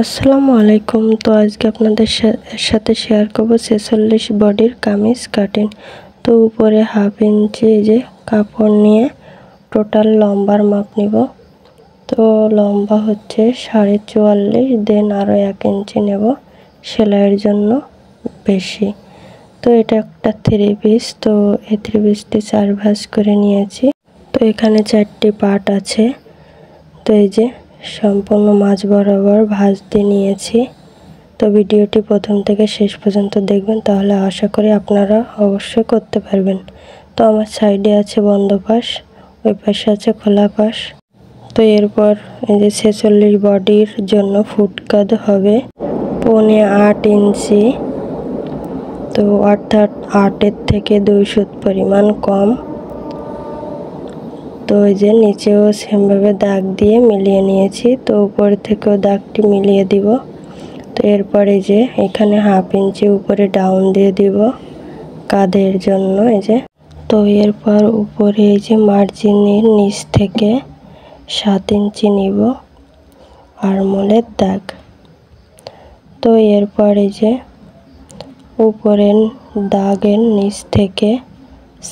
আসসালামু আলাইকুম। তো আজকে আপনাদের সাথে শেয়ার করব 46 বডির কামিজ কাটিং। তো উপরে হাফ ইঞ্চি যে কাপড় নিয়ে টোটাল লম্বার মাপ নিব। তো লম্বা হচ্ছে 44.5, দেন আরও 1 ইঞ্চি নেব সেলাইয়ের জন্য বেশি। তো এটা একটা 3 পিস। তো এই 3 পিসটি 4 ভাঁজ করে নিয়েছি। তো এখানে 4টি পার্ট আছে। তো এই যে সম্পূর্ণ মাঝ বরাবর ভাঁজ দিয়ে নিয়েছি। তো ভিডিওটি প্রথম থেকে শেষ পর্যন্ত দেখবেন, তাহলে আশা করি আপনারা অবশ্যই করতে পারবেন। তো আমার সাইডে আছে বন্ধ পাশ, ওই পাশে আছে খোলা পাশ। তো এরপর এই যে 46 বডির জন্য ফুট কাঁধ হবে 8.25 ইঞ্চি। তো অর্থাৎ 8-এর থেকে 2 সুত পরিমাণ কম। তো এই যে নিচেও সেমভাবে দাগ দিয়ে মিলিয়ে নিয়েছি। তো উপর থেকেও দাগটি মিলিয়ে দিব। তো এরপরে যে এখানে হাফ ইঞ্চি উপরে ডাউন দিয়ে দিব কাঁধের জন্য। এই যে তো এরপর উপরে এই যে মার্জিনের নিচ থেকে 7 ইঞ্চি নিব আরমোলের দাগ। তো এরপর এই যে উপরের দাগের নিচ থেকে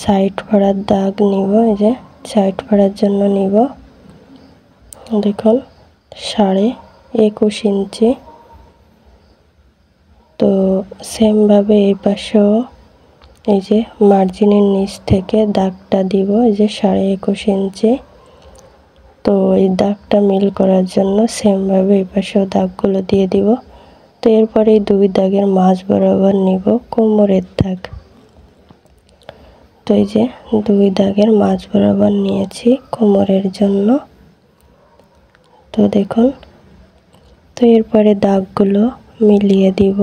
সাইড ফাড়ার দাগ নিব। এই যে সাইড ফাড়ার জন্য নিব দেখুন 21.5 ইঞ্চি। তো সেমভাবে এই পাশেও এই যে মার্জিনের নিচ থেকে দাগটা দিব, এই যে 21.5 ইঞ্চি। তো এই দাগটা মিল করার জন্য সেমভাবে এই পাশেও দাগগুলো দিয়ে দিব। তো এরপরে এই 2 দাগের মাঝ বরাবর নিব কোমরের দাগ। তো এই যে 2 দাগের মাঝ বরাবর নিয়েছি কোমরের জন্য। তো দেখুন, তো এরপরে দাগগুলো মিলিয়ে দিব।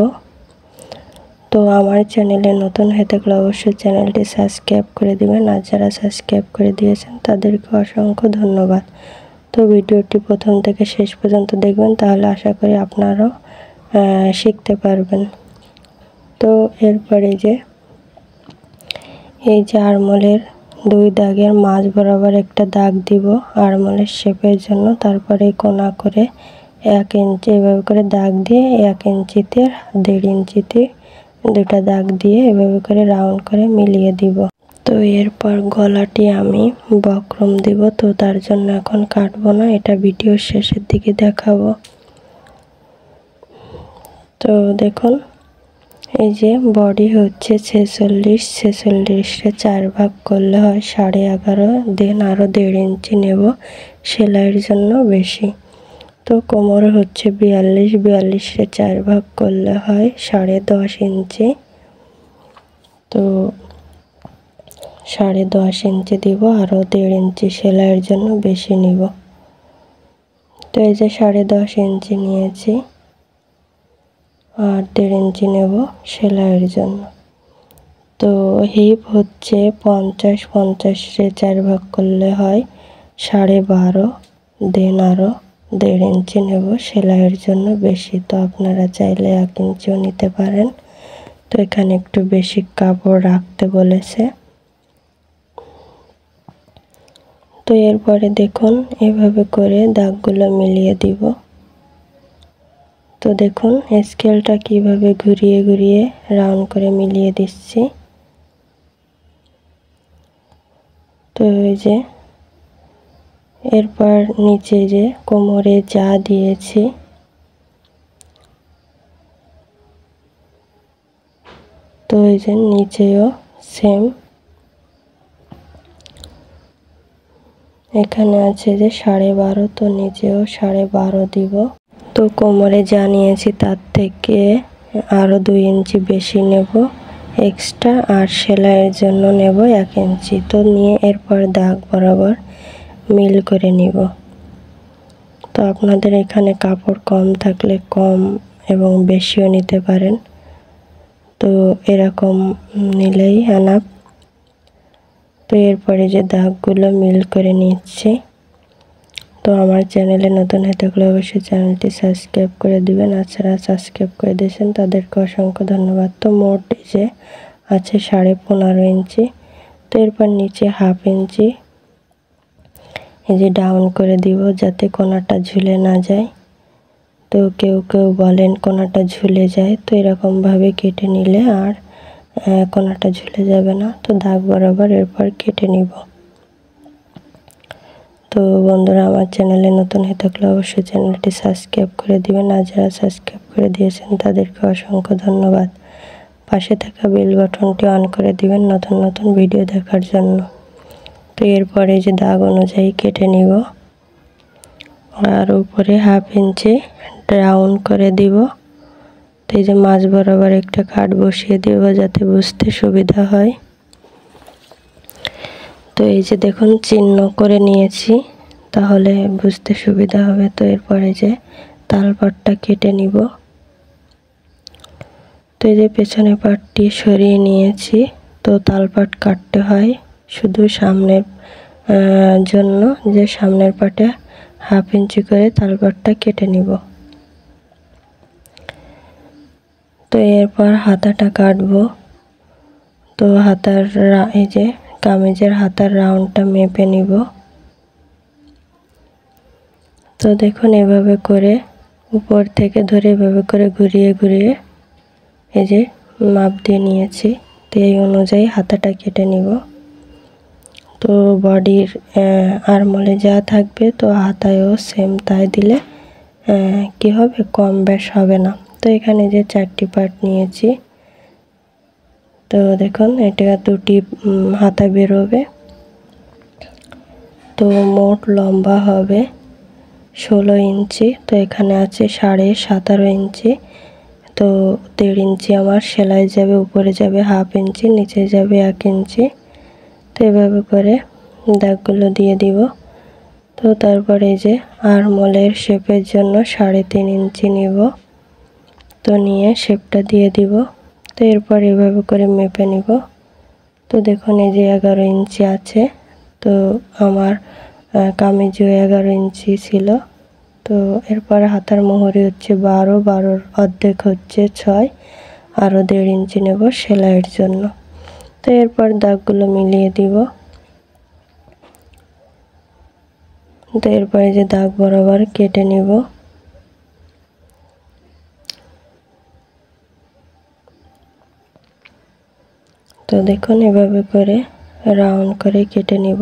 তো আমার চ্যানেলে নতুন হয়ে থাকলে অবশ্যই চ্যানেলটি সাবস্ক্রাইব করে দিবেন, আর যারা সাবস্ক্রাইব করে দিয়েছেন তাদেরকে অসংখ্য ধন্যবাদ। তো ভিডিওটি প্রথম থেকে শেষ পর্যন্ত দেখবেন, তাহলে আশা করি আপনারাও শিখতে পারবেন। তো এরপরে যে এই যে আরমোলের 2 দাগের মাঝ বরাবর একটা দাগ দিব আরমোলের শেপের জন্য। তারপরে কোণা করে 1 ইঞ্চি এভাবে করে দাগ দিয়ে 1 ইঞ্চিতে 1.5 ইঞ্চিতে 2টা দাগ দিয়ে এভাবে করে রাউন্ড করে মিলিয়ে দিব। তো এরপর গলাটি আমি বক্রম দিব। তো তার জন্য এখন কাটবো না, এটা ভিডিওর শেষের দিকে দেখাবো। তো দেখুন, এই যে বডি হচ্ছে 46-46-এ 4 ভাগ করলে হয় 11.5, দেন আরও 1.5 ইঞ্চি নেব সেলাইয়ের জন্য বেশি। তো কোমর হচ্ছে 42-42-এ 4 ভাগ করলে হয় 10.5 ইঞ্চি। তো 10.5 ইঞ্চি দিব, আরও 1.5 ইঞ্চি সেলাইয়ের জন্য বেশি নিব। তো এই যে 10.5 ইঞ্চি নিয়েছি আর 1.5 ইঞ্চি নেব সেলাইয়ের জন্য। তো হিপ হচ্ছে 50-50-এ 4 ভাগ করলে হয় 12.5, দেন আরও 1.5 ইঞ্চি নেব সেলাইয়ের জন্য বেশি। তো আপনারা চাইলে 1 ইঞ্চিও নিতে পারেন। তো এখানে একটু বেশি কাপড় রাখতে বলেছে। তো এরপরে দেখুন এভাবে করে দাগগুলো মিলিয়ে দিব। তো দেখুন স্কেলটা কিভাবে ঘুরিয়ে ঘুরিয়ে রাউন্ড করে মিলিয়ে দিচ্ছি। তো এই যে এরপর নিচে যে কোমরে যা দিয়েছি তো এই যে নিচেও সেম, এখানে আছে যে 12.5, তো নিচেও 12.5 দিব। তো কোমরে যা নিয়েছি তার থেকে আরও 2 ইঞ্চি বেশি নেব এক্সট্রা, আর সেলাইয়ের জন্য নেব 1 ইঞ্চি। তো নিয়ে এরপর দাগ বরাবর মিল করে নিব। তো আপনাদের এখানে কাপড় কম থাকলে কম এবং বেশিও নিতে পারেন। তো এরকম নিলেই আনাপ। তো এরপরে যে দাগগুলো মিল করে নিচ্ছি। তো আমার চ্যানেলে নতুন হয়ে থাকলে অবশ্যই চ্যানেলটি সাবস্ক্রাইব করে দিবেন, আর যারা সাবস্ক্রাইব করে দিয়েছেন তাদেরকে অসংখ্য ধন্যবাদ। তো মোট যে আছে 15.5 ইঞ্চি। তো এরপর নিচে হাফ ইঞ্চি এই যে ডাউন করে দিব যাতে কোণাটা ঝুলে না যায়। তো কেউ কেউ বলেন কোনাটা ঝুলে যায়, তো এরকমভাবে কেটে নিলে আর কোনাটা ঝুলে যাবে না। তো দাগ বরাবর এরপর কেটে নিব। তো বন্ধুরা, আমার চ্যানেলে নতুন হয়ে থাকলে অবশ্যই চ্যানেলটি সাবস্ক্রাইব করে দিবেন, আর যারা সাবস্ক্রাইব করে দিয়েছেন তাদেরকে অসংখ্য ধন্যবাদ। পাশে থাকা বেল বাটনটি অন করে দিবেন নতুন নতুন ভিডিও দেখার জন্য। তো এরপরে যে দাগ অনুযায়ী কেটে নিব, আর উপরে 1/2 ইঞ্চি রাউন্ড করে দিব। তো এই যে মাঝ বরাবর একটা কাট বসিয়ে দিব যাতে বুঝতে সুবিধা হয়। তো এই যে দেখুন চিহ্ন করে নিয়েছি, তাহলে বুঝতে সুবিধা হবে। তো এরপরে যে তালপাটটা কেটে নিব। তো এই যে পেছনের পাটটি সরিয়ে নিয়েছি। তো তালপাট কাটতে হয় শুধু সামনের জন্য, যে সামনের পাটে 1/2 ইঞ্চি করে তালপাটটা কেটে নিব। তো এরপর হাতাটা কাটবো। তো হাতার এই যে কামিজের হাতার রাউন্ডটা মেপে নিব। তো দেখুন এভাবে করে উপর থেকে ধরে এভাবে করে ঘুরিয়ে ঘুরিয়ে এই যে মাপ দিয়ে নিয়েছি। তো এই অনুযায়ী হাতাটা কেটে নিব। তো বডির আরমোলে যা থাকবে তো হাতায়ও সেম তাই দিলে কি হবে, কম বেশ হবে না। তো এখানে যে 4টি পার্ট নিয়েছি, তো দেখুন এটা 2টি হাতা বেরোবে। তো মোট লম্বা হবে 16 ইঞ্চি। তো এখানে আছে 17.5 ইঞ্চি। তো 1.5 ইঞ্চি আমার সেলাই যাবে, উপরে যাবে 1/2 ইঞ্চি, নিচে যাবে 1 ইঞ্চি। তো এভাবে করে দাগগুলো দিয়ে দিব। তো তারপরে এই যে আরমোলের শেপের জন্য 3.5 ইঞ্চি নিব। তো নিয়ে শেপটা দিয়ে দিব। তো এরপর এভাবে করে মেপে নিব। তো দেখুন এই যে 11 ইঞ্চি আছে। তো আমার কামিজও 11 ইঞ্চি ছিল। তো এরপর হাতার মোহরি হচ্ছে 12, 12-র অর্ধেক হচ্ছে 6, আরও 1.5 ইঞ্চি নেব সেলাইয়ের জন্য। তো এরপর দাগগুলো মিলিয়ে দিব। তো এরপরে যে দাগ বরাবর কেটে নিব। তো দেখুন এভাবে করে রাউন্ড করে কেটে নিব।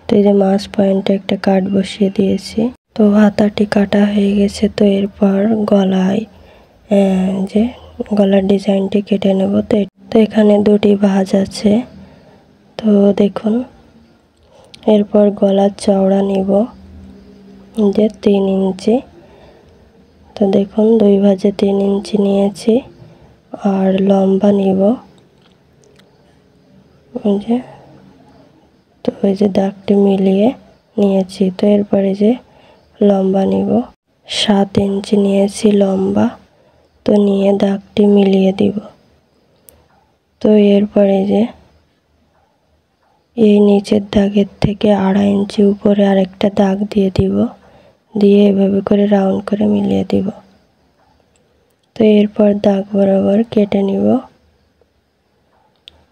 তো এই যে মাছ পয়েন্টে একটা কাট বসিয়ে দিয়েছি। তো হাতাটি কাটা হয়ে গেছে। তো এরপর গলায় যে গলার ডিজাইনটি কেটে নেব। তো এখানে 2টি ভাঁজ আছে। তো দেখুন এরপর গলার চওড়া নিব যে 3 ইঞ্চি। তো দেখুন 2 ভাঁজে 3 ইঞ্চি নিয়েছি। আর লম্বা নিব যে, তো ওই যে দাগটি মিলিয়ে নিয়েছি। তো এরপরে যে লম্বা নিব 7 ইঞ্চি নিয়েছি লম্বা। তো নিয়ে দাগটি মিলিয়ে দিব। তো এরপরে যে এই নিচের দাগের থেকে 2.5 ইঞ্চি উপরে আরেকটা দাগ দিয়ে দিব, দিয়ে এভাবে করে রাউন্ড করে মিলিয়ে দিব। তো এরপর দাগ বরাবর কেটে নিব।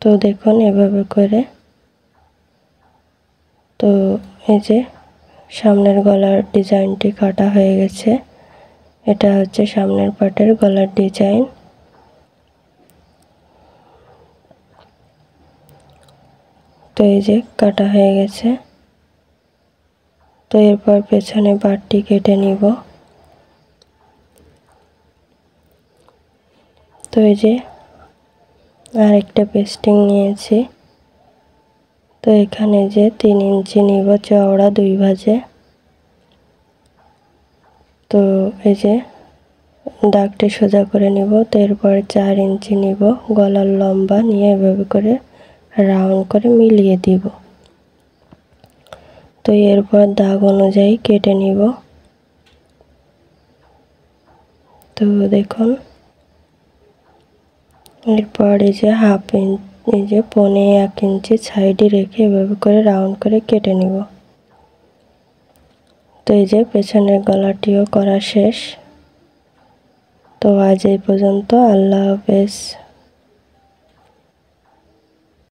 তো দেখুন এভাবে করে। তো এই যে সামনের গলার ডিজাইনটি কাটা হয়ে গেছে। এটা হচ্ছে সামনের পাটের গলার ডিজাইন। তো এই যে কাটা হয়ে গেছে। তো এরপর পেছনে পাটটি কেটে নিব। তো এই যে আরেকটা পেস্টিং নিয়েছি। তো এখানে যে 3 ইঞ্চি নিব চওড়া 2 ভাঁজে। তো এই যে দাগটি সোজা করে নিব। তো এরপর 4 ইঞ্চি নিব গলার লম্বা, নিয়ে এভাবে করে রাউন্ড করে মিলিয়ে দিব। তো এরপর দাগ অনুযায়ী কেটে নিব। তো দেখুন এরপর এই যে 1/2 ইঞ্চি, এই যে 1.25 ইঞ্চি সাইডে রেখে এভাবে করে রাউন্ড করে কেটে নিব। তো এই যে পেছনের গলাটিও করা শেষ। তো আজ এই পর্যন্ত। আল্লাহ হাফেজ।